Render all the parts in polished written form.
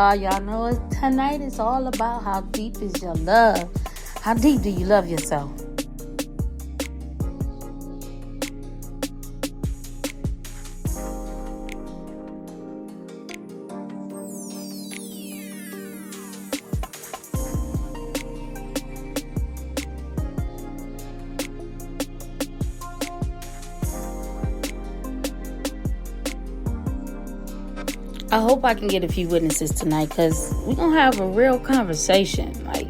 y'all. Y'all know tonight is all about how deep is your love. How deep do you love yourself? I hope I can get a few witnesses tonight because we're going to have a real conversation. Like,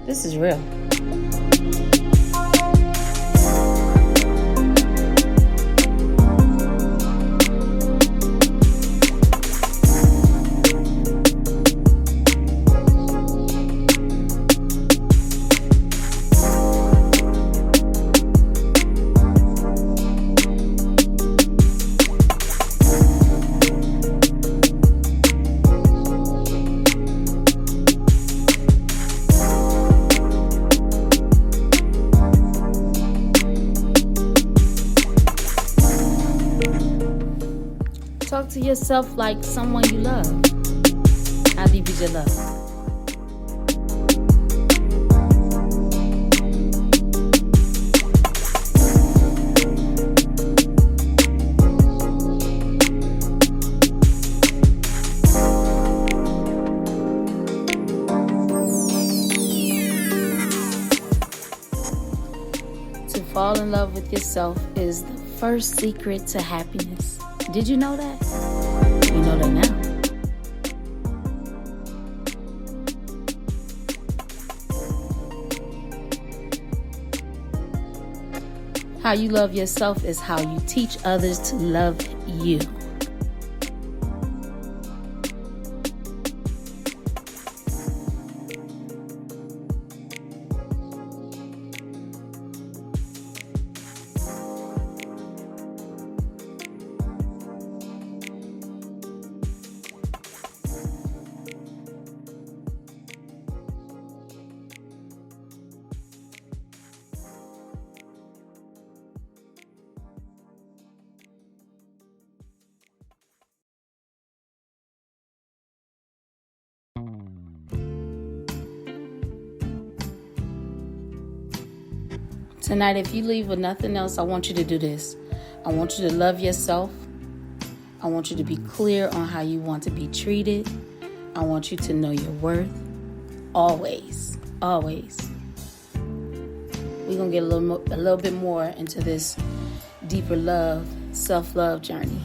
this is real. Talk to yourself like someone you love. How deep is your love? To fall in love with yourself is the first secret to happiness. Did you know that? You know that now. How you love yourself is how you teach others to love you. Tonight, if you leave with nothing else, I want you to do this. I want you to love yourself. I want you to be clear on how you want to be treated. I want you to know your worth. Always, always. We're going to get a little bit more into this deeper love, self-love journey.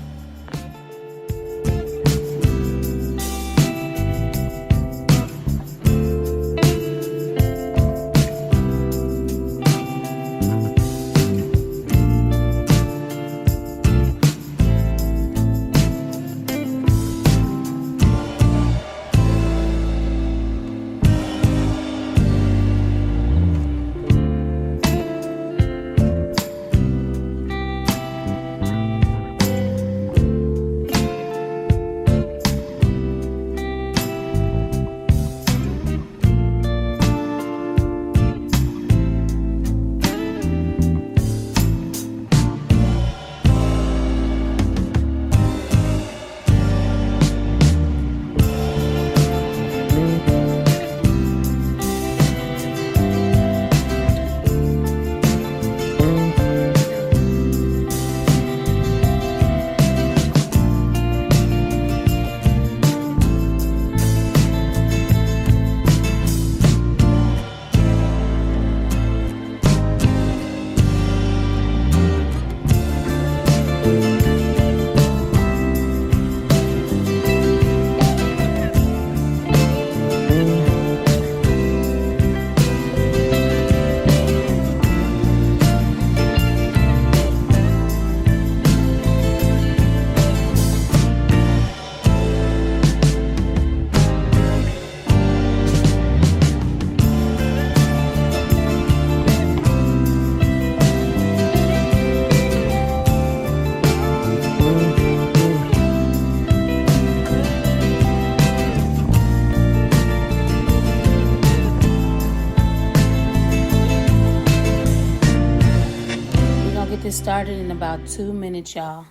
This started in about 2 minutes, y'all.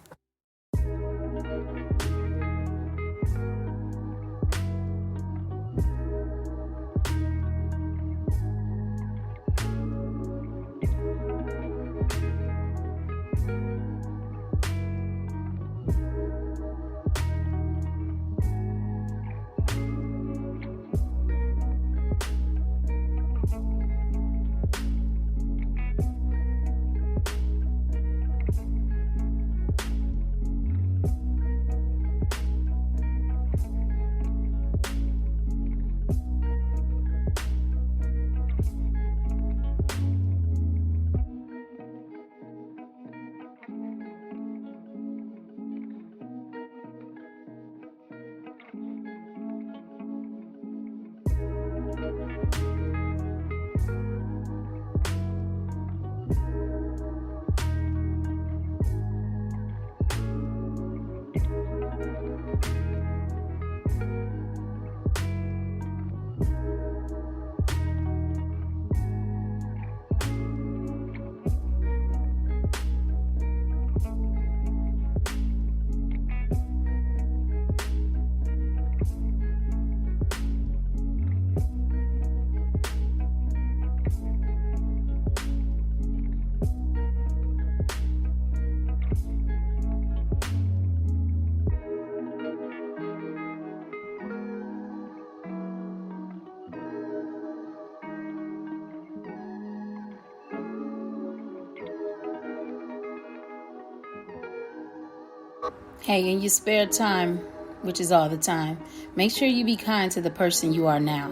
Hey, in your spare time, which is all the time, make sure you be kind to the person you are now.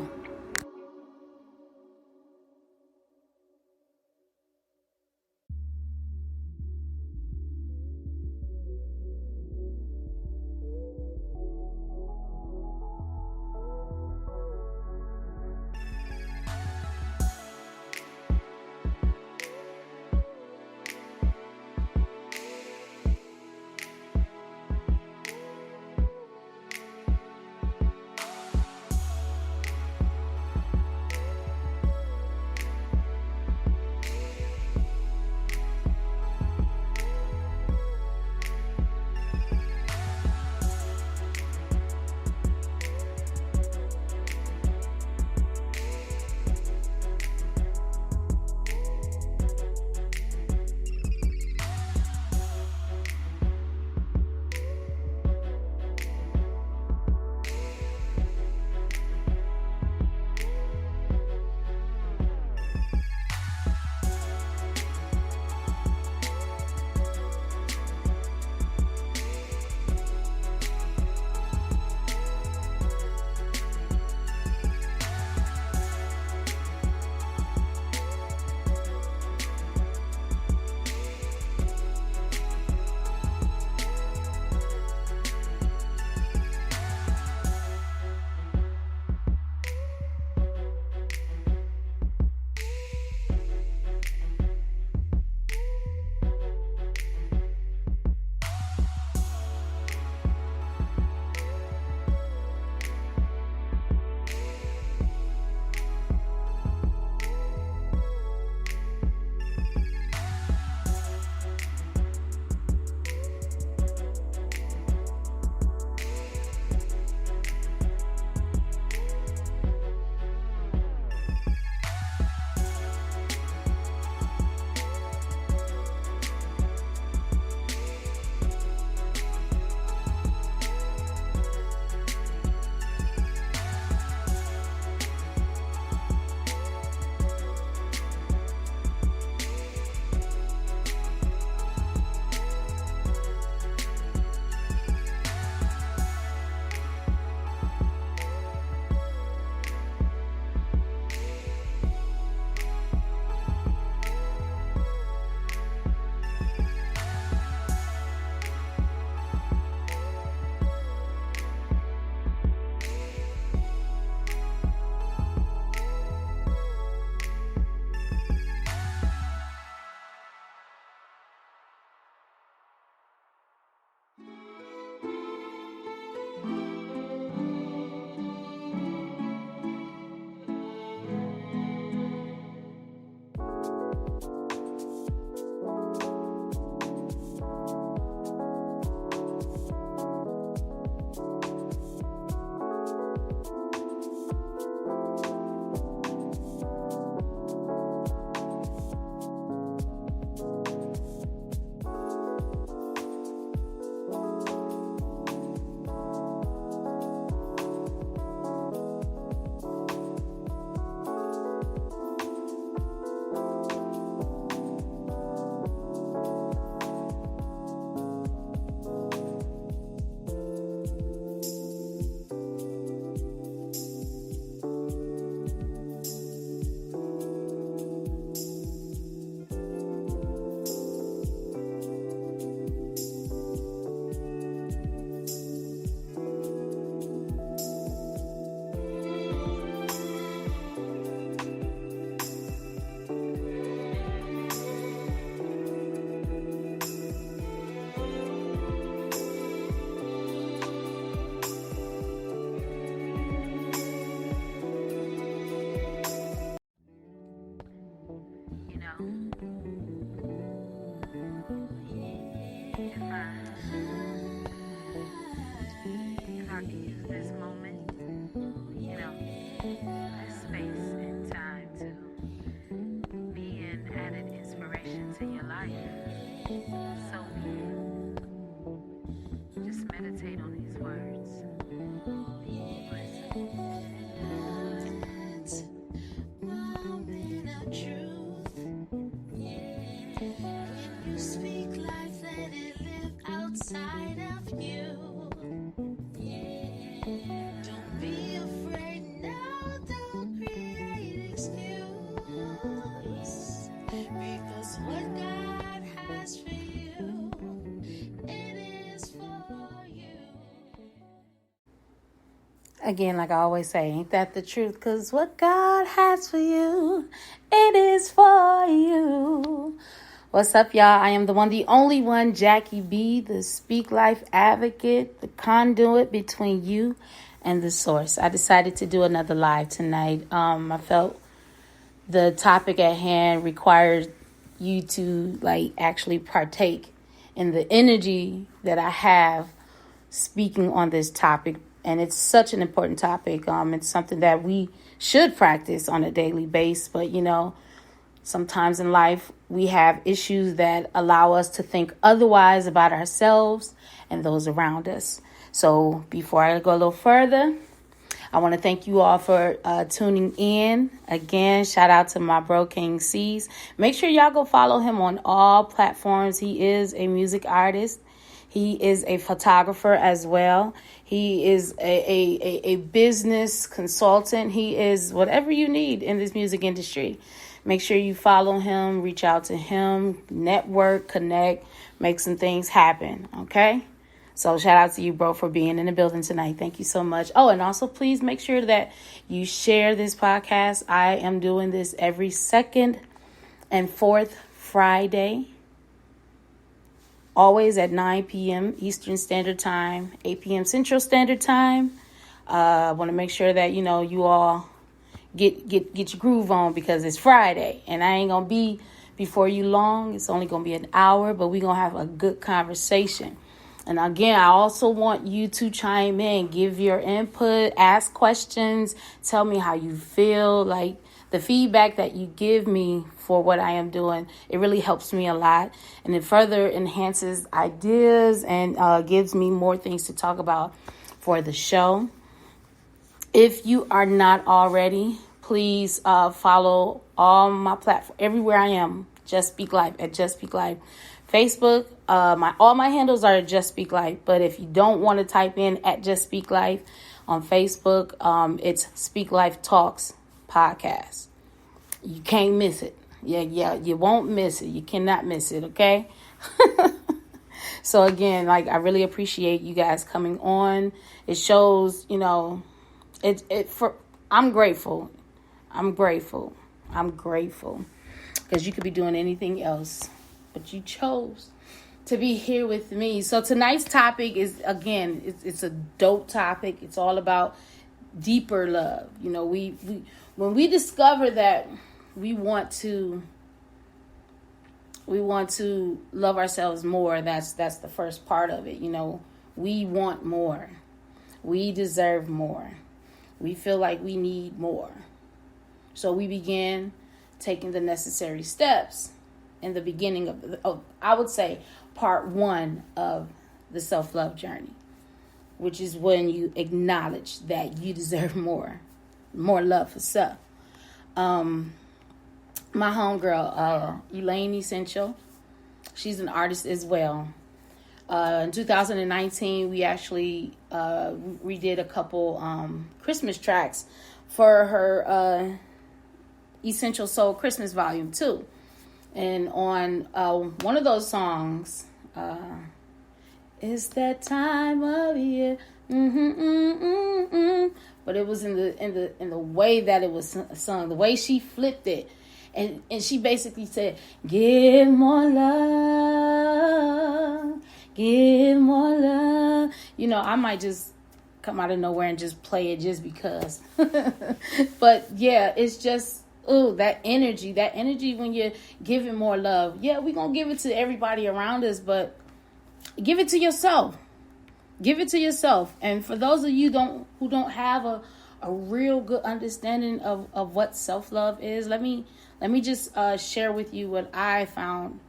If I could use this moment, this space and time to be an added inspiration to your life, so be it. Just meditate on these words. Listen. Again, like I always say, ain't that the truth? Because what God has for you, it is for you. What's up, y'all? I am the one, the only one, Jackie B, the Speak Life advocate, the conduit between you and the source. I decided to do another live tonight. I felt the topic at hand required you to actually partake in the energy that I have speaking on this topic. And it's such an important topic. It's something that we should practice on a daily basis. But, sometimes in life we have issues that allow us to think otherwise about ourselves and those around us. So before I go a little further, I want to thank you all for tuning in. Again, shout out to my bro, King C's. Make sure y'all go follow him on all platforms. He is a music artist. He is a photographer as well. He is a business consultant. He is whatever you need in this music industry. Make sure you follow him, reach out to him, network, connect, make some things happen, okay? So shout out to you, bro, for being in the building tonight. Thank you so much. Oh, and also please make sure that you share this podcast. I am doing this every second and fourth Friday. Always at 9 p.m. Eastern Standard Time, 8 p.m. Central Standard Time. I want to make sure that, you all get your groove on because it's Friday. And I ain't going to be before you long. It's only going to be an hour, but we're going to have a good conversation. And again, I also want you to chime in, give your input, ask questions, tell me how you feel. The feedback that you give me for what I am doing, it really helps me a lot. And it further enhances ideas and gives me more things to talk about for the show. If you are not already, please follow all my platforms, everywhere I am, Just Speak Life, at Just Speak Life. Facebook, all my handles are at Just Speak Life. But if you don't want to type in at Just Speak Life on Facebook, it's Speak Life Talks Podcast. You can't miss it. Yeah, you won't miss it. You cannot miss it, okay? So again, I really appreciate you guys coming on. It shows, I'm grateful. I'm grateful because you could be doing anything else, but you chose to be here with me. So tonight's topic is, again, it's a dope topic. It's all about deeper love. When we discover that we want to love ourselves more, that's the first part of it. We want more. We deserve more. We feel like we need more. So we begin taking the necessary steps in the beginning of I would say, part one of the self-love journey, which is when you acknowledge that you deserve more love for self. My homegirl, Elaine Essential, she's an artist as well. In 2019, we actually redid a couple Christmas tracks for her Essential Soul Christmas Volume 2. And on one of those songs, it's that time of year. But it was in the way that it was sung, the way she flipped it. And she basically said, give more love, give more love. I might just come out of nowhere and just play it just because. But yeah, it's just, that energy when you're giving more love. Yeah, we're going to give it to everybody around us, but give it to yourself. Give it to yourself. And for those of you who don't have a real good understanding of what self-love is, let me just share with you what I found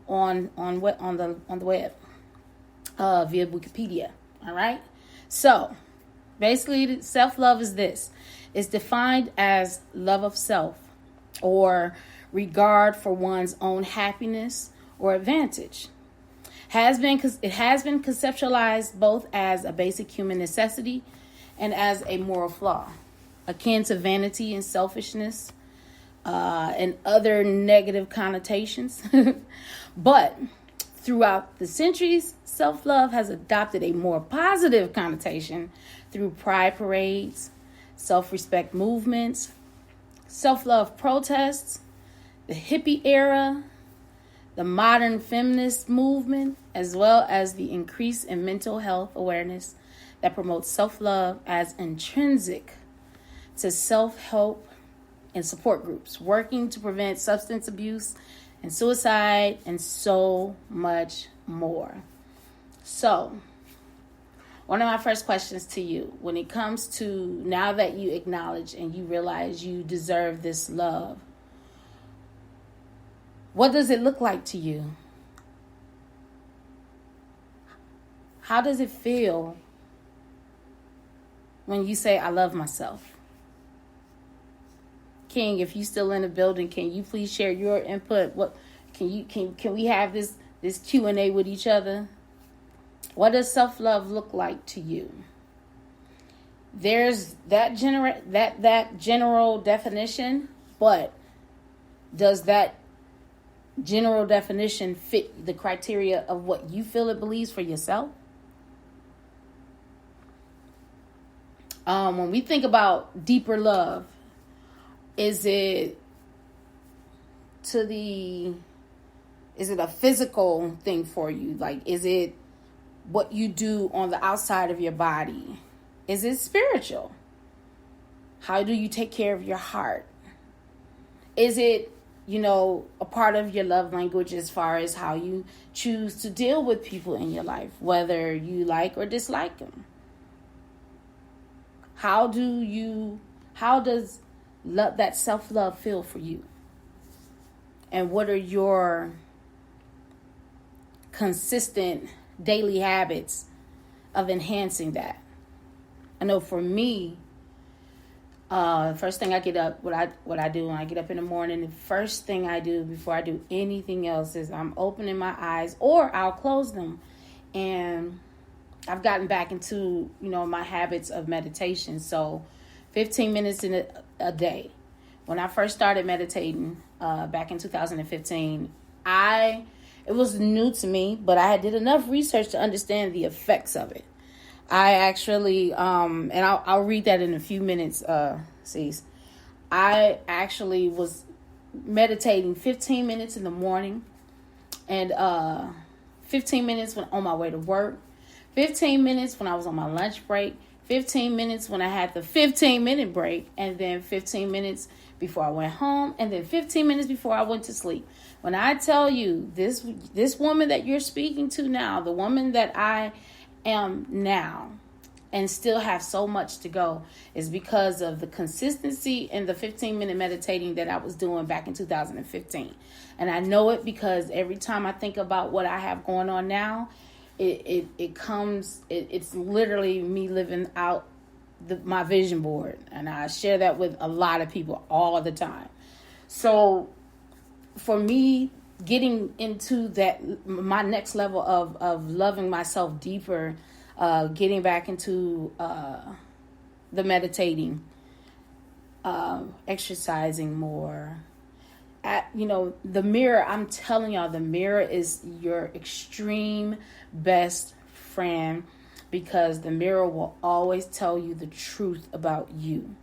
on the web via Wikipedia. All right. So basically, self-love is this. It's defined as love of self or regard for one's own happiness or advantage. It has been conceptualized both as a basic human necessity and as a moral flaw, akin to vanity and selfishness, and other negative connotations. But Throughout the centuries, self-love has adopted a more positive connotation through pride parades, self-respect movements, self-love protests, the hippie era, the modern feminist movement, as well as the increase in mental health awareness that promotes self-love as intrinsic to self-help and support groups, working to prevent substance abuse and suicide and so much more. So, one of my first questions to you, when it comes to now that you acknowledge and you realize you deserve this love, what does it look like to you? How does it feel when you say, I love myself? King, if you still in the building, can you please share your input? What can we have this Q&A with each other? What does self-love look like to you? There's that general definition, but does that general definition fit the criteria of what you feel it believes for yourself? When we think about deeper love, is it a physical thing for you? Like, is it what you do on the outside of your body? Is it spiritual? How do you take care of your heart? Is it, a part of your love language as far as how you choose to deal with people in your life, whether you like or dislike them? How does that self-love feel for you? And what are your consistent daily habits of enhancing that? I know for me, first thing I get up, what I do when I get up in the morning, the first thing I do before I do anything else is I'm opening my eyes, or I'll close them. And I've gotten back into, my habits of meditation. So 15 minutes in a day. When I first started meditating back in 2015, it was new to me, but I did enough research to understand the effects of it. I actually, and I'll read that in a few minutes, Cease. I actually was meditating 15 minutes in the morning and 15 minutes when on my way to work, 15 minutes when I was on my lunch break, 15 minutes when I had the 15-minute break, and then 15 minutes before I went home, and then 15 minutes before I went to sleep. When I tell you, this woman that you're speaking to now, the woman that I am now, and still have so much to go, is because of the consistency and the 15-minute meditating that I was doing back in 2015. And I know it because every time I think about what I have going on now, it's literally me living out my vision board. And I share that with a lot of people all the time. So for me, getting into my next level of loving myself deeper, getting back into the meditating, exercising more. The mirror, I'm telling y'all, the mirror is your extreme best friend, because the mirror will always tell you the truth about you.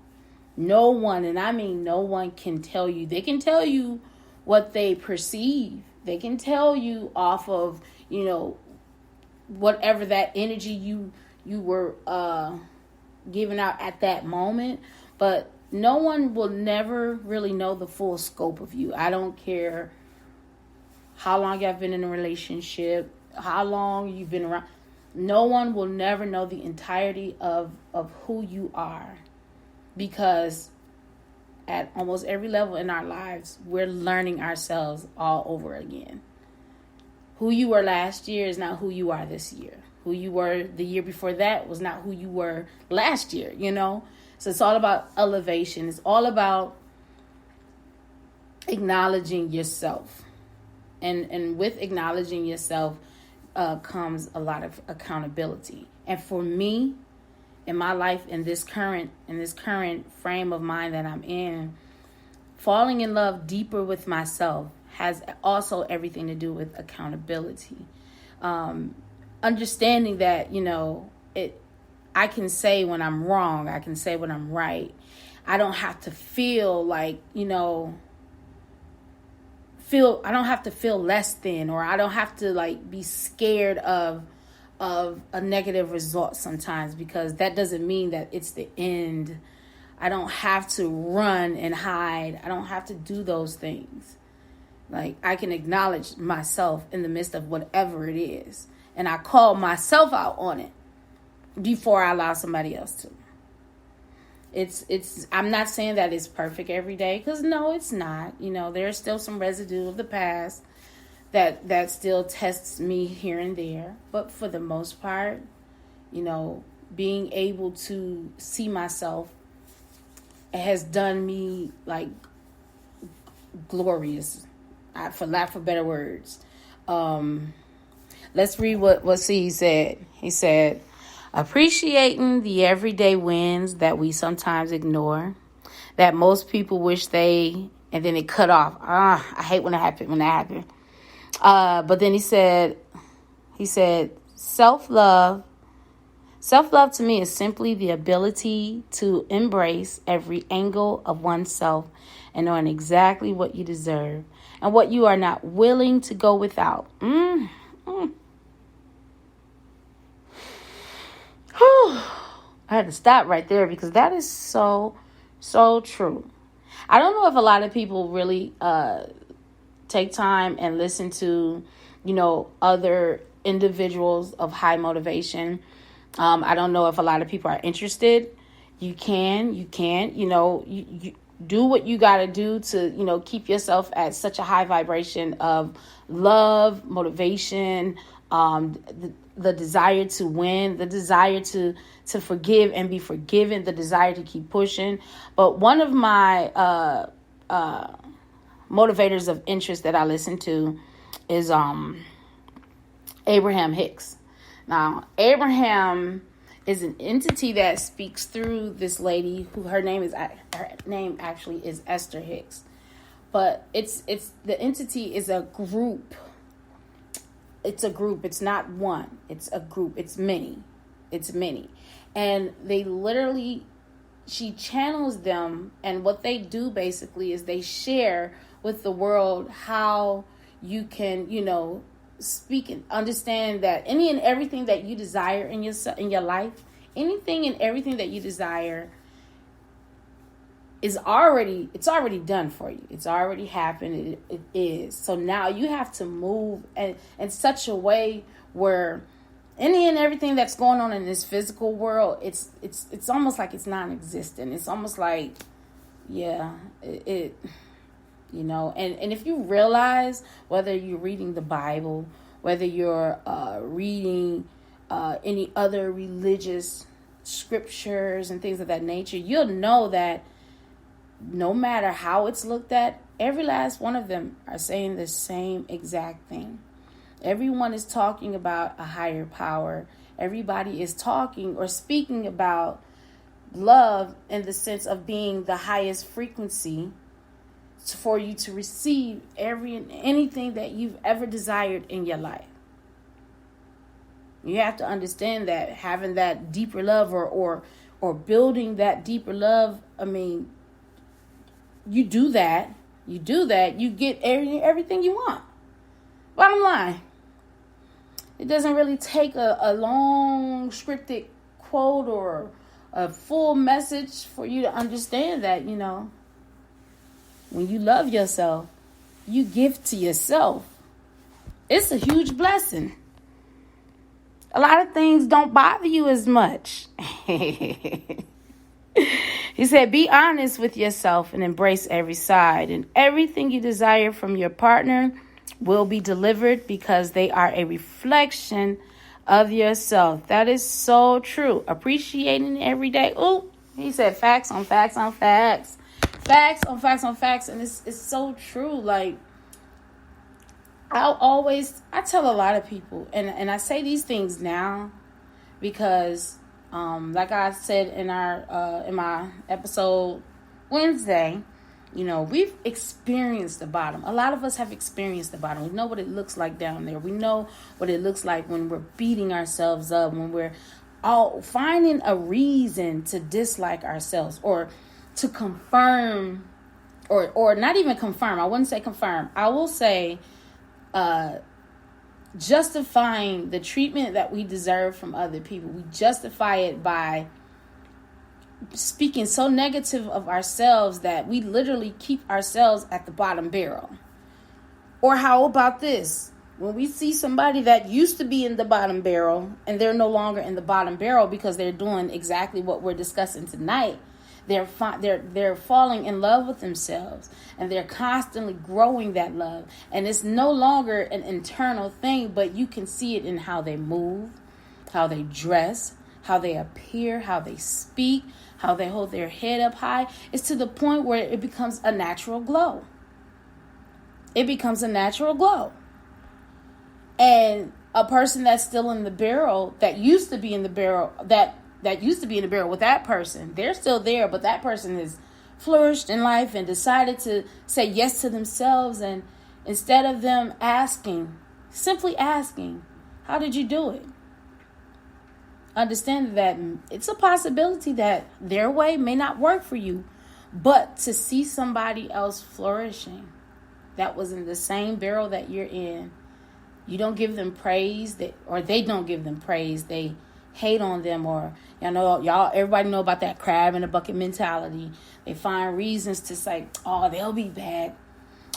No one, and I mean no one, can tell you. They can tell you what they perceive. They can tell you off of, whatever that energy you were giving out at that moment. But no one will never really know the full scope of you. I don't care how long you've been in a relationship, how long you've been around. No one will never know the entirety of who you are, because at almost every level in our lives, we're learning ourselves all over again. Who you were last year is not who you are this year. Who you were the year before that was not who you were last year, So it's all about elevation. It's all about acknowledging yourself. And with acknowledging yourself comes a lot of accountability. And for me, in my life, in this current frame of mind that I'm in, falling in love deeper with myself has also everything to do with accountability. Understanding that, I can say when I'm wrong. I can say when I'm right. I don't have to feel like, I don't have to feel less than, or I don't have to like be scared of a negative result sometimes, because that doesn't mean that it's the end. I don't have to run and hide. I don't have to do those things. Like, I can acknowledge myself in the midst of whatever it is. And I call myself out on it before I allow somebody else to. I'm not saying that it's perfect every day, because no, it's not. There's still some residue of the past that still tests me here and there. But for the most part, being able to see myself has done me like glorious, for lack of better words. Let's read what C said. He said, appreciating the everyday wins that we sometimes ignore, that most people wish and then it cut off. I hate when that happened. But then he said, self-love to me is simply the ability to embrace every angle of oneself and knowing exactly what you deserve and what you are not willing to go without. I had to stop right there, because that is so, so true. I don't know if a lot of people really take time and listen to, other individuals of high motivation. I don't know if a lot of people are interested. You can, you do what you got to do to, keep yourself at such a high vibration of love, motivation, the desire to win, the desire to forgive and be forgiven, the desire to keep pushing. But one of my motivators of interest that I listen to is Abraham Hicks. Now, Abraham is an entity that speaks through this lady who her name actually is Esther Hicks. But it's the entity is a group. It's a group. It's not one. It's a group. It's many. And they literally, she channels them, and what they do basically is they share with the world how you can, speak and understand that any and everything that you desire in your life, anything and everything that you desire it's already done for you. It's already happened. It is. So now you have to move in such a way where any and everything that's going on in this physical world, it's almost like it's non-existent. It's almost like, and if you realize, whether you're reading the Bible, whether you're reading any other religious scriptures and things of that nature, you'll know that no matter how it's looked at, every last one of them are saying the same exact thing. Everyone is talking about a higher power. Everybody is talking or speaking about love in the sense of being the highest frequency for you to receive anything that you've ever desired in your life. You have to understand that having that deeper love or building that deeper love, you do that, you get everything you want. Bottom line, it doesn't really take a long scripted quote or a full message for you to understand that, when you love yourself, you give to yourself. It's a huge blessing. A lot of things don't bother you as much. He said, be honest with yourself and embrace every side, and everything you desire from your partner will be delivered because they are a reflection of yourself. That is so true. Appreciating every day. Oh, he said facts on facts on facts. Facts on facts on facts. And it's so true. Like, I tell a lot of people, and I say these things now because like I said in my episode Wednesday, We've experienced the bottom. A lot of us have experienced the bottom. We know what it looks like down there. We know what it looks like when we're beating ourselves up, when we're all finding a reason to dislike ourselves, or to confirm, or not even confirm. I wouldn't say confirm. I will say justifying the treatment that we deserve from other people. We justify it by speaking so negative of ourselves that we literally keep ourselves at the bottom barrel. Or how about this? When we see somebody that used to be in the bottom barrel and they're no longer in the bottom barrel because they're doing exactly what we're discussing tonight, they're falling in love with themselves, and they're constantly growing that love. And it's no longer an internal thing, but you can see it in how they move, how they dress, how they appear, how they speak, how they hold their head up high. It's to the point where it becomes a natural glow. It becomes a natural glow. And a person that's still in the barrel, that used to be in the barrel, that used to be in the barrel with that person, they're still there, but that person has flourished in life and decided to say yes to themselves. And instead of them simply asking, how did you do it? Understand that it's a possibility that their way may not work for you, but to see somebody else flourishing that was in the same barrel that you're in, you don't give them praise, or they don't give them praise. They hate on them, or everybody know about that crab in a bucket mentality. They find reasons to say, oh, they'll be back,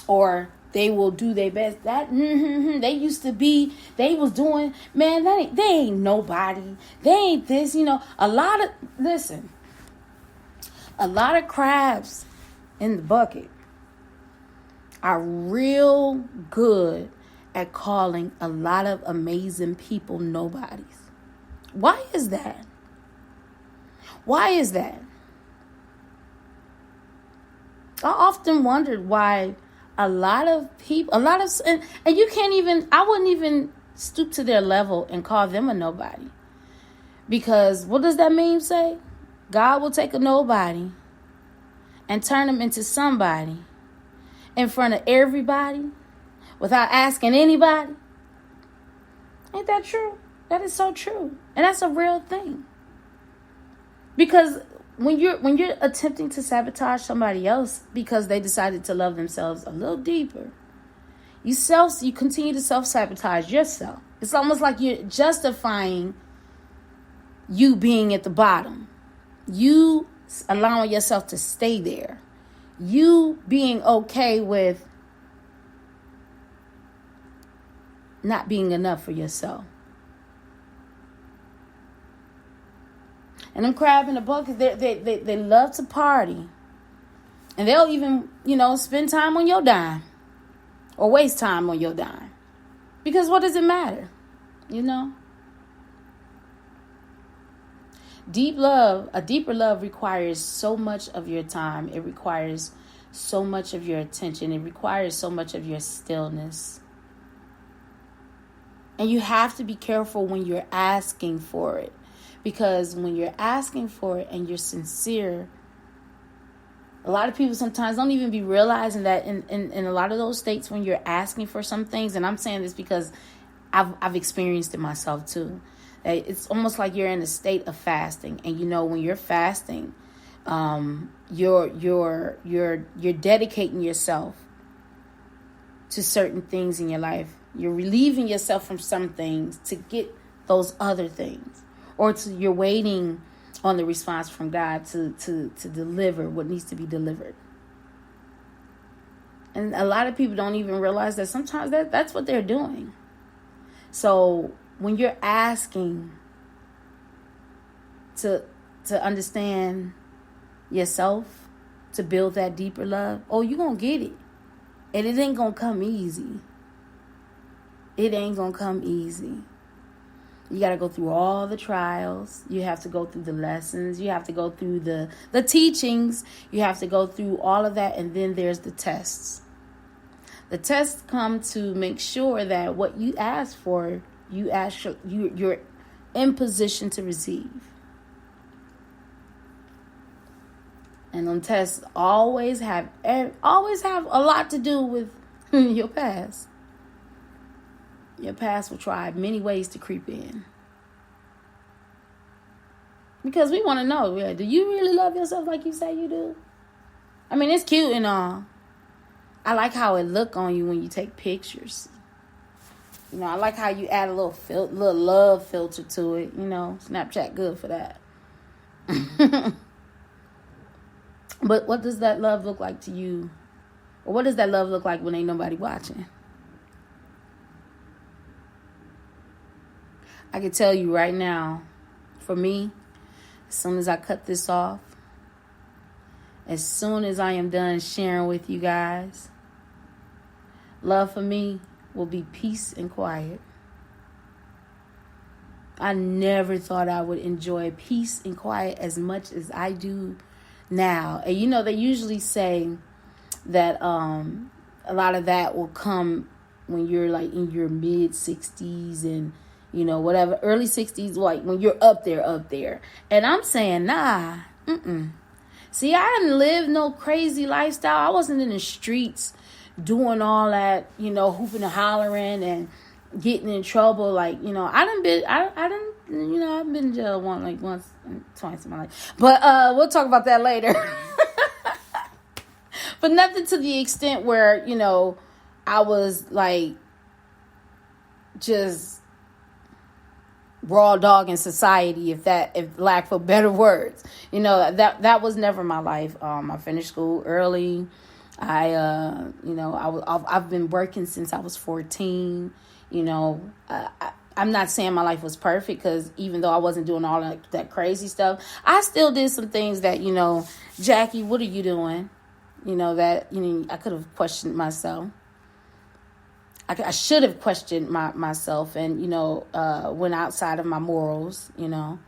or they will do their best. They used to be, they was doing, man, they ain't nobody. They ain't this, a lot of crabs in the bucket are real good at calling a lot of amazing people nobodies. Why is that? Why is that? I often wondered why a lot of people, and you can't even, I wouldn't even stoop to their level and call them a nobody. Because what does that meme say? God will take a nobody and turn them into somebody in front of everybody without asking anybody. Ain't that true? That is so true. And that's a real thing. Because when you're attempting to sabotage somebody else because they decided to love themselves a little deeper, you continue to self-sabotage yourself. It's almost like you're justifying you being at the bottom. You allowing yourself to stay there. You being okay with not being enough for yourself. And them crab in the bucket, they love to party. And they'll even, spend time on your dime. Or waste time on your dime. Because what does it matter? A deeper love requires so much of your time. It requires so much of your attention. It requires so much of your stillness. And you have to be careful when you're asking for it. Because when you're asking for it and you're sincere, a lot of people sometimes don't even be realizing that in a lot of those states when you're asking for some things, and I'm saying this because I've experienced it myself too. It's almost like you're in a state of fasting, and when you're fasting, you're dedicating yourself to certain things in your life. You're relieving yourself from some things to get those other things. Or you're waiting on the response from God to deliver what needs to be delivered. And a lot of people don't even realize that sometimes that's what they're doing. So when you're asking to understand yourself, to build that deeper love, you're going to get it. And it ain't going to come easy. It ain't going to come easy. You got to go through all the trials. You have to go through the lessons. You have to go through the teachings. You have to go through all of that. And then there's the tests. The tests come to make sure that what you ask for, you're in position to receive. And them tests always have a lot to do with your past. Your past will try many ways to creep in. Because we want to know, do you really love yourself like you say you do? I mean, it's cute and all. I like how it look on you when you take pictures. I like how you add a little love filter to it. Snapchat good for that. But what does that love look like to you? Or what does that love look like when ain't nobody watching? I can tell you right now, for me, as soon as I cut this off, as soon as I am done sharing with you guys, love for me will be peace and quiet. I never thought I would enjoy peace and quiet as much as I do now. And they usually say that a lot of that will come when you're like in your mid 60s and whatever, early 60s, like when you're up there. And I'm saying, nah, See, I didn't live no crazy lifestyle. I wasn't in the streets doing all that, hooping and hollering and getting in trouble. Like, I've been in jail once, twice in my life. But we'll talk about that later. But nothing to the extent where, I was like just raw dog in society, if lack for better words. That was never my life. I finished school early. I've been working since I was 14. I'm not saying my life was perfect, because even though I wasn't doing all that crazy stuff, I still did some things that, Jackie, what are you doing? I could have questioned myself. I should have questioned myself and, went outside of my morals, A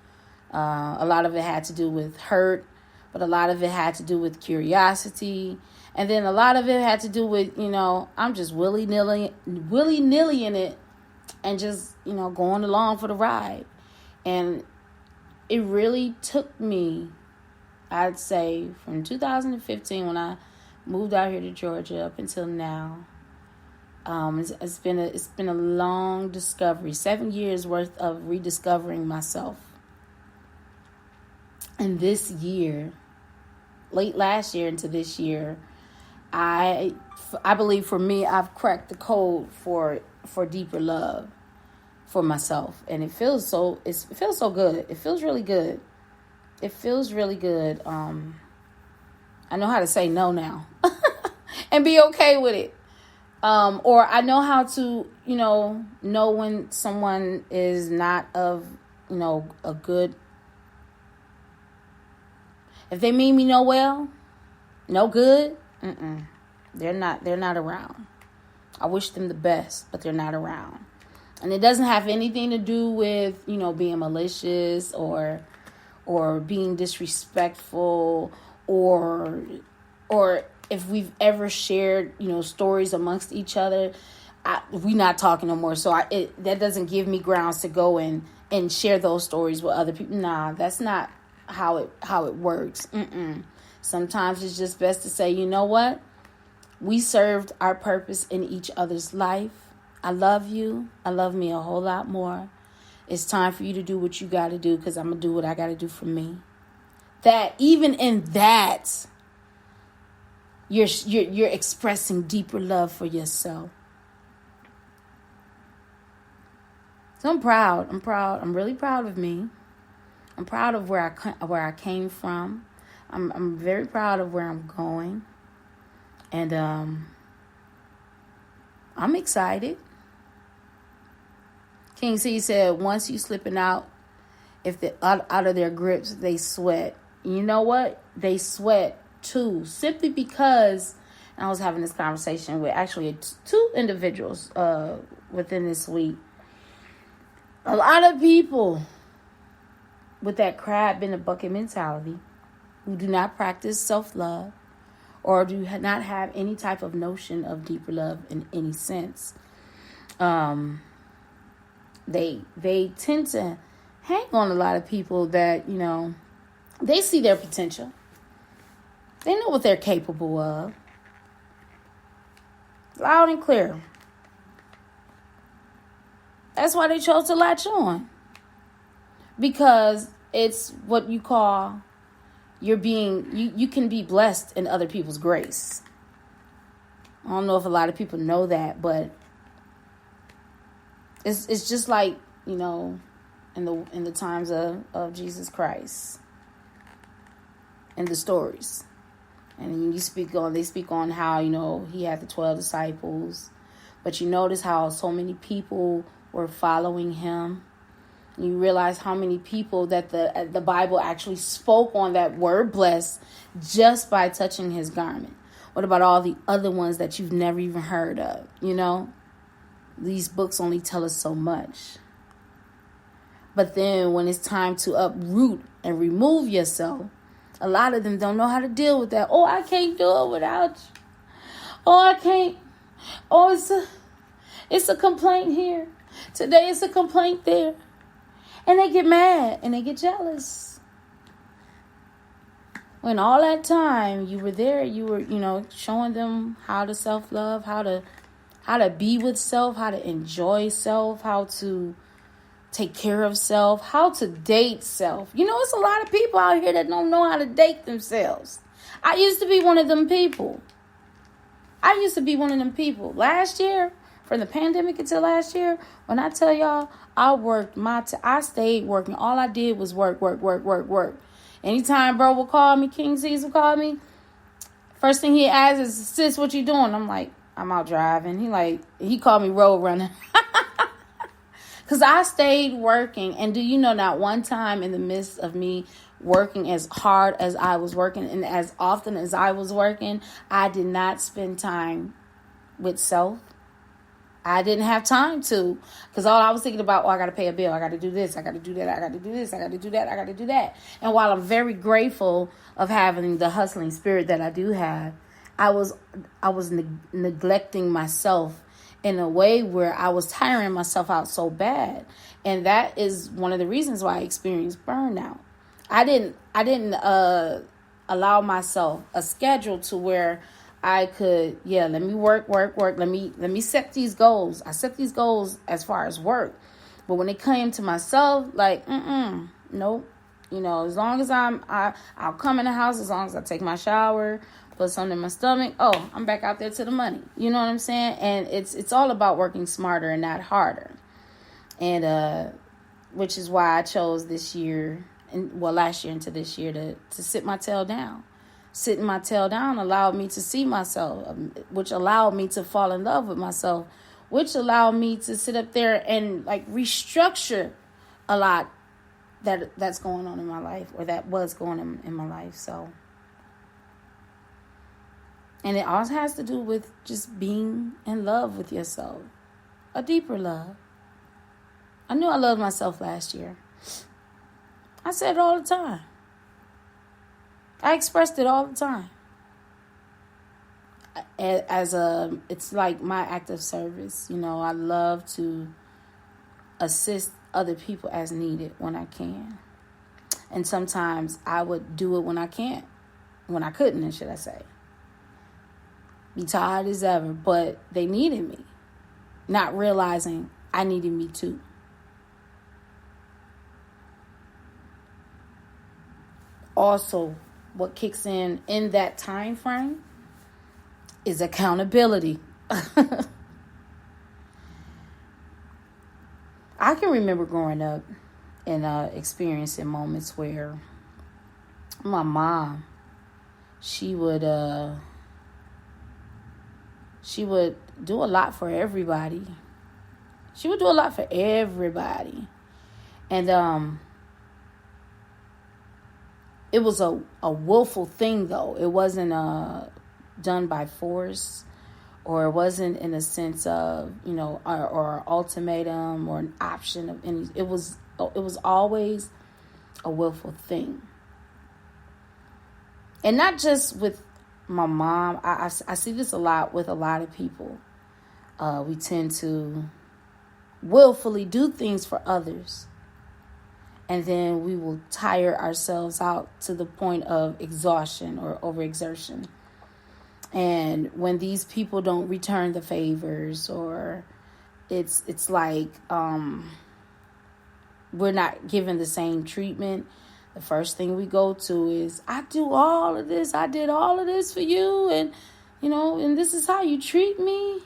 lot of it had to do with hurt, but a lot of it had to do with curiosity. And then a lot of it had to do with, I'm just willy-nilly in it and just, going along for the ride. And it really took me, I'd say, from 2015 when I moved out here to Georgia up until now. It's been a long discovery, 7 years worth of rediscovering myself. And this year, late last year into this year, I believe for me, I've cracked the code for deeper love for myself, and it feels so good. It feels really good. I know how to say no now, and be okay with it. Or I know how to, know when someone is not of, a good, if they mean me no good, they're not around. I wish them the best, but they're not around. And it doesn't have anything to do with, being malicious or being disrespectful or if we've ever shared, stories amongst each other. We're not talking no more. So that doesn't give me grounds to go and share those stories with other people. Nah, that's not how it works. Sometimes it's just best to say, you know what? We served our purpose in each other's life. I love you. I love me a whole lot more. It's time for you to do what you got to do, because I'm going to do what I got to do for me. That, even in that, you're expressing deeper love for yourself. So I'm proud. I'm really proud of me. I'm proud of where I came from. I'm very proud of where I'm going. And I'm excited. King C said, once you slipping out, if they're out of their grips, they sweat. You know what? They sweat too, simply because, and I was having this conversation with actually two individuals within this week. A lot of people with that crab in the bucket mentality, who do not practice self-love or do not have any type of notion of deeper love in any sense, they tend to hang on a lot of people that, they see their potential. They know what they're capable of. Loud and clear. That's why they chose to latch on. Because it's what you call you can be blessed in other people's grace. I don't know if a lot of people know that, but it's just like, in the times of Jesus Christ and the stories. And they speak on how, he had the 12 disciples. But you notice how so many people were following him. You realize how many people that the Bible actually spoke on that word blessed just by touching his garment. What about all the other ones that you've never even heard of? These books only tell us so much. But then when it's time to uproot and remove yourself, a lot of them don't know how to deal with that. Oh, I can't do it without you. Oh, I can't. Oh, it's a complaint here. Today it's a complaint there. And they get mad and they get jealous. When all that time you were there, you were, showing them how to self-love, how to be with self, how to enjoy self, how to take care of self, how to date self. It's a lot of people out here that don't know how to date themselves. I used to be one of them people. Last year, from the pandemic until last year, when I tell y'all, I stayed working. All I did was work. Anytime bro would call me, King C's would call me, first thing he asks is, sis, what you doing? I'm like, I'm out driving. He called me road runner. Because I stayed working. And do you know, not one time in the midst of me working as hard as I was working and as often as I was working, I did not spend time with self. I didn't have time to, because all I was thinking about, I got to pay a bill. I got to do this. I got to do that. I got to do this. I got to do that. I got to do that. And while I'm very grateful of having the hustling spirit that I do have, I was neglecting myself in a way where I was tiring myself out so bad. And that is one of the reasons why I experienced burnout. I didn't allow myself a schedule to where I could, let me work. Let me set these goals. I set these goals as far as work. But when it came to myself, nope. As long as I'll come in the house, as long as I take my shower, put something in my stomach, I'm back out there to the money. You know what I'm saying? And it's all about working smarter and not harder. And which is why I chose this year, last year into this year, to sit my tail down. Sitting my tail down allowed me to see myself, which allowed me to fall in love with myself, which allowed me to sit up there and restructure a lot that's going on in my life, or that was going on in my life. So, and it also has to do with just being in love with yourself, a deeper love. I knew I loved myself last year. I said it all the time. I expressed it all the time. It's like my act of service. I love to assist other people as needed when I can. And sometimes I would do it when I couldn't, should I say. Be tired as ever, but they needed me. Not realizing I needed me too. Also, what kicks in that time frame is accountability. I can remember growing up and experiencing moments where my mom, she would do a lot for everybody. And it was a willful thing, though. It wasn't done by force, or it wasn't in a sense of, or an ultimatum or an option of any. It was always a willful thing. And not just with my mom. I see this a lot with a lot of people. We tend to willfully do things for others And then we will tire ourselves out to the point of exhaustion or overexertion. And when these people don't return the favors, or it's like we're not given the same treatment, the first thing we go to is, I do all of this. I did all of this for you. And, and this is how you treat me.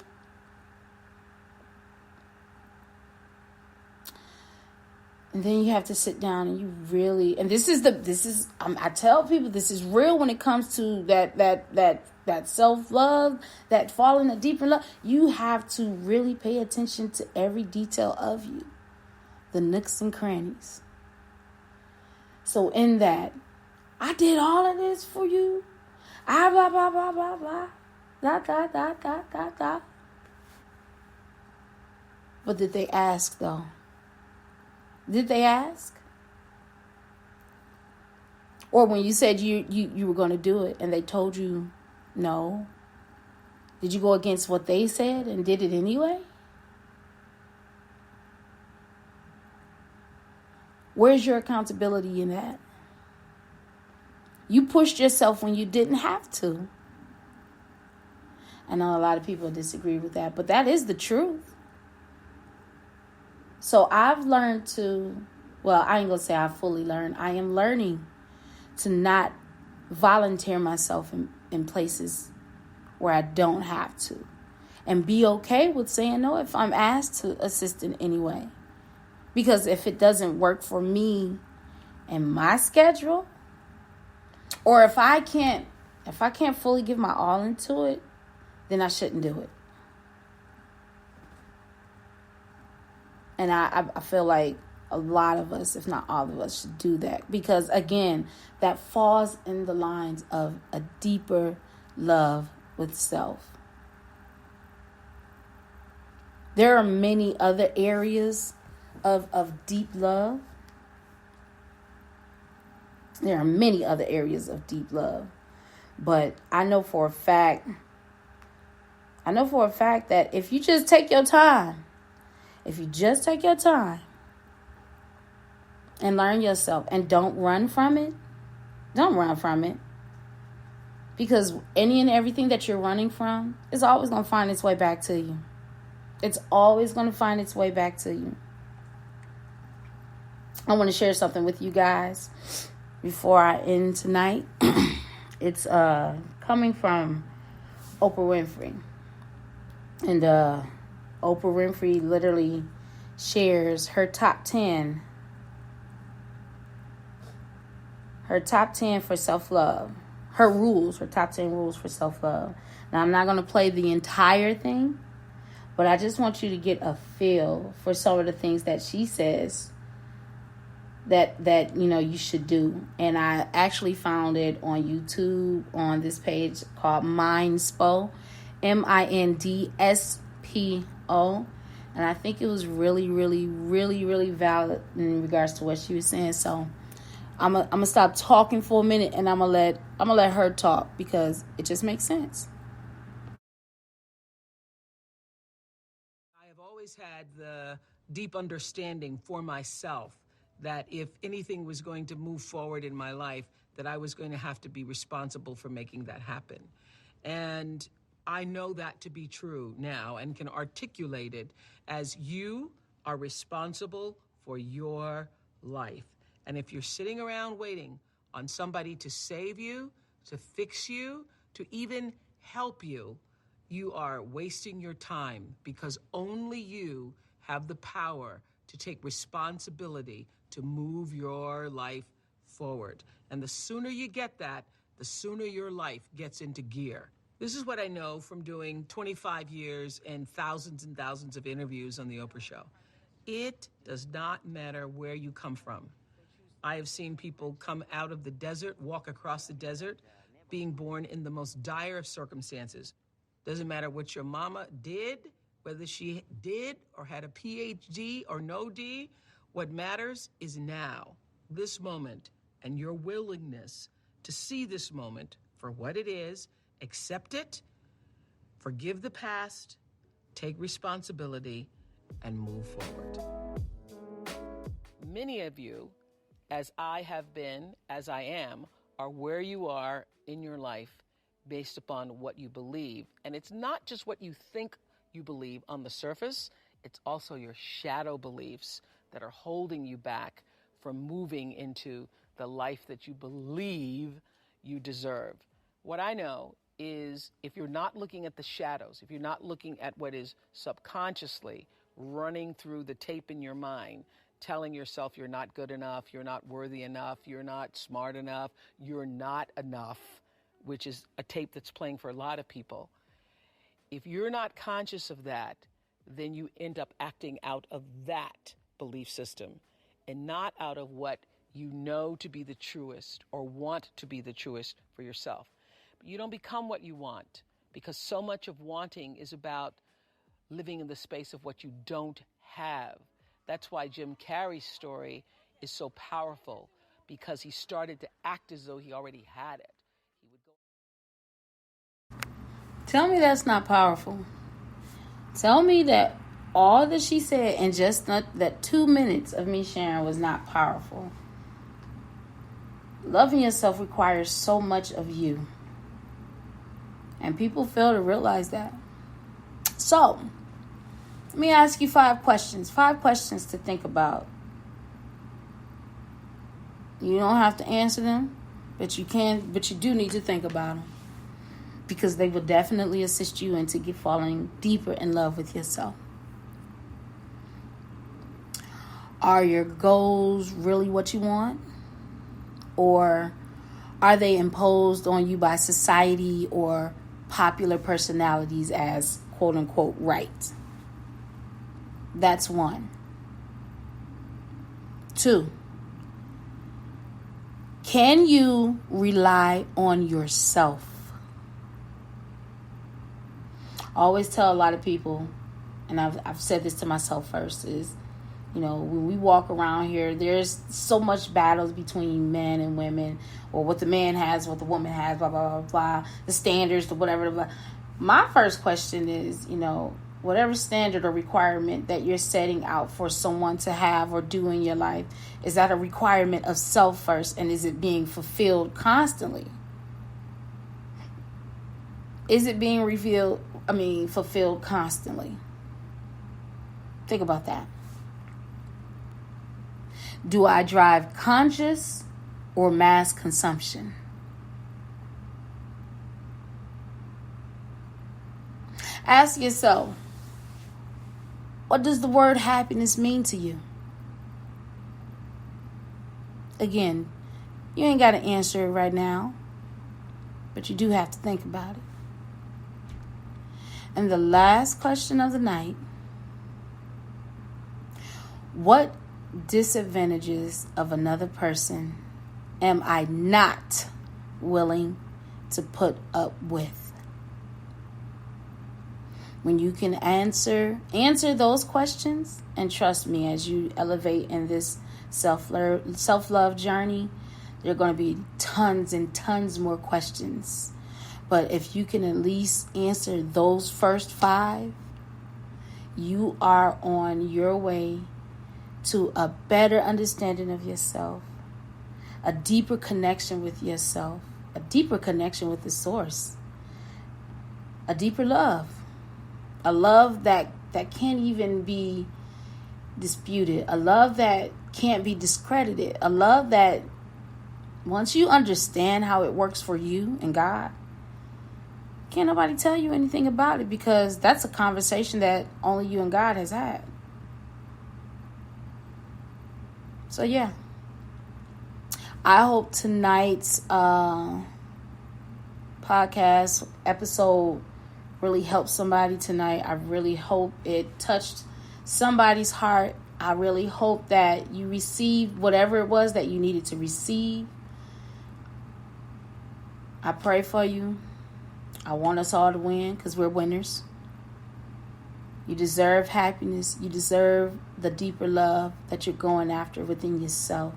And then you have to sit down and you really, and I tell people this is real when it comes to that self-love, that falling a deeper love. You have to really pay attention to every detail of you, the nooks and crannies. So in that, I did all of this for you. I blah, blah, blah, blah, blah. Da, da, da, da, da, da. But did they ask, though? Did they ask? Or when you said you were going to do it and they told you no, did you go against what they said and did it anyway? Where's your accountability in that? You pushed yourself when you didn't have to. I know a lot of people disagree with that, but that is the truth. So I've learned I ain't going to say I fully learned. I am learning to not volunteer myself in places where I don't have to. And be okay with saying no if I'm asked to assist in any way. Because if it doesn't work for me and my schedule, or if I can't fully give my all into it, then I shouldn't do it. And I feel like a lot of us, if not all of us, should do that. Because, again, that falls in the lines of a deeper love with self. There are many other areas of deep love. There are many other areas of deep love. But I know for a fact that if you just take your time, and learn yourself and don't run from it, because any and everything that you're running from is always going to find its way back to you. It's always going to find its way back to you. I want to share something with you guys before I end tonight. It's coming from Oprah Winfrey. And Oprah Winfrey literally shares her top 10 for self-love. Her top 10 rules for self-love. Now, I'm not going to play the entire thing, but I just want you to get a feel for some of the things that she says that you should do. And I actually found it on YouTube on this page called Mindspo, MINDSPO. And I think it was really, really, really, really valid in regards to what she was saying. So I'm gonna stop talking for a minute and I'm gonna let her talk because it just makes sense. I have always had the deep understanding for myself that if anything was going to move forward in my life, that I was going to have to be responsible for making that happen. And I know that to be true now and can articulate it as you are responsible for your life. And if you're sitting around waiting on somebody to save you, to fix you, to even help you, you are wasting your time because only you have the power to take responsibility to move your life forward. And the sooner you get that, the sooner your life gets into gear. This is what I know from doing 25 years and thousands of interviews on The Oprah Show. It does not matter where you come from. I have seen people come out of the desert, walk across the desert, being born in the most dire of circumstances. Doesn't matter what your mama did, whether she did or had a PhD or no D. What matters is now, this moment, and your willingness to see this moment for what it is, accept it, forgive the past, take responsibility, and move forward. Many of you as I have been, as I am, are where you are in your life based upon what you believe. And it's not just what you think you believe on the surface, it's also your shadow beliefs that are holding you back from moving into the life that you believe you deserve. What I know is if you're not looking at the shadows, if you're not looking at what is subconsciously running through the tape in your mind, telling yourself you're not good enough, you're not worthy enough, you're not smart enough, you're not enough, which is a tape that's playing for a lot of people. If you're not conscious of that, then you end up acting out of that belief system and not out of what you know to be the truest or want to be the truest for yourself. But you don't become what you want, because so much of wanting is about living in the space of what you don't have. That's why Jim Carrey's story is so powerful, because he started to act as though he already had it. He would go. Tell me that's not powerful. Tell me that all that she said in just that 2 minutes of me sharing was not powerful. Loving yourself requires so much of you. And people fail to realize that. So, let me ask you 5 questions. 5 questions to think about. You don't have to answer them, but you do need to think about them, because they will definitely assist you into falling deeper in love with yourself. Are your goals really what you want? Or are they imposed on you by society or popular personalities as quote unquote right? That's 1. 2, can you rely on yourself? I always tell a lot of people, and I've said this to myself first, is, when we walk around here, there's so much battles between men and women, or what the man has, what the woman has, blah, blah, blah, blah, the standards, the whatever. Blah. My first question is, whatever standard or requirement that you're setting out for someone to have or do in your life, is that a requirement of self first, and is it being fulfilled constantly? Is it being fulfilled constantly? Think about that. Do I drive conscious or mass consumption? Ask yourself, what does the word happiness mean to you? Again, you ain't got to answer it right now, but you do have to think about it. And the last question of the night: what disadvantages of another person am I not willing to put up with? When you can answer those questions, and trust me, as you elevate in this self-love journey, there are going to be tons and tons more questions. But if you can at least answer those first 5, you are on your way to a better understanding of yourself, a deeper connection with yourself, a deeper connection with the source, a deeper love, a love that can't even be disputed, a love that can't be discredited, a love that once you understand how it works for you and God, can't nobody tell you anything about it, because that's a conversation that only you and God has had. So yeah, I hope tonight's podcast episode really helped somebody tonight. I really hope it touched somebody's heart. I really hope that you received whatever it was that you needed to receive. I pray for you. I want us all to win, because we're winners. You deserve happiness. You deserve the deeper love that you're going after within yourself.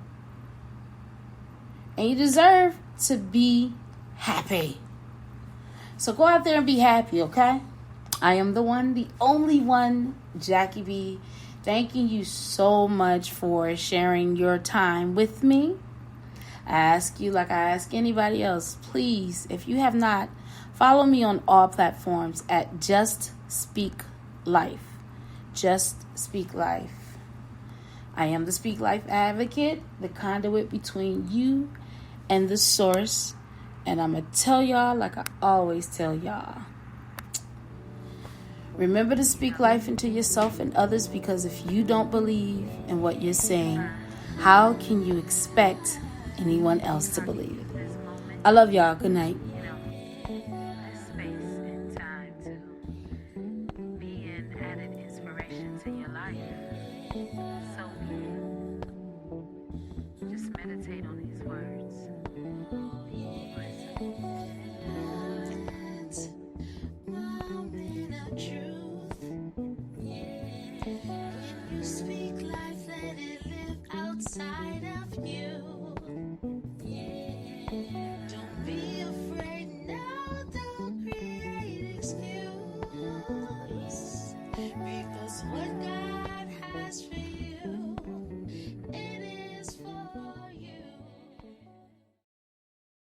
And you deserve to be happy. So go out there and be happy, okay? I am the one, the only one, Jackie B. Thanking you so much for sharing your time with me. I ask you, like I ask anybody else, please, if you have not, follow me on all platforms at Just Speak Life. Just Speak Life. I am the SpeakLyfe advocate, the conduit between you and the source. And I'm going to tell y'all like I always tell y'all. Remember to speak life into yourself and others, because if you don't believe in what you're saying, how can you expect anyone else to believe? I love y'all. Good night. Meditate on these words. Moment of truth. When you speak life, let it live outside of you.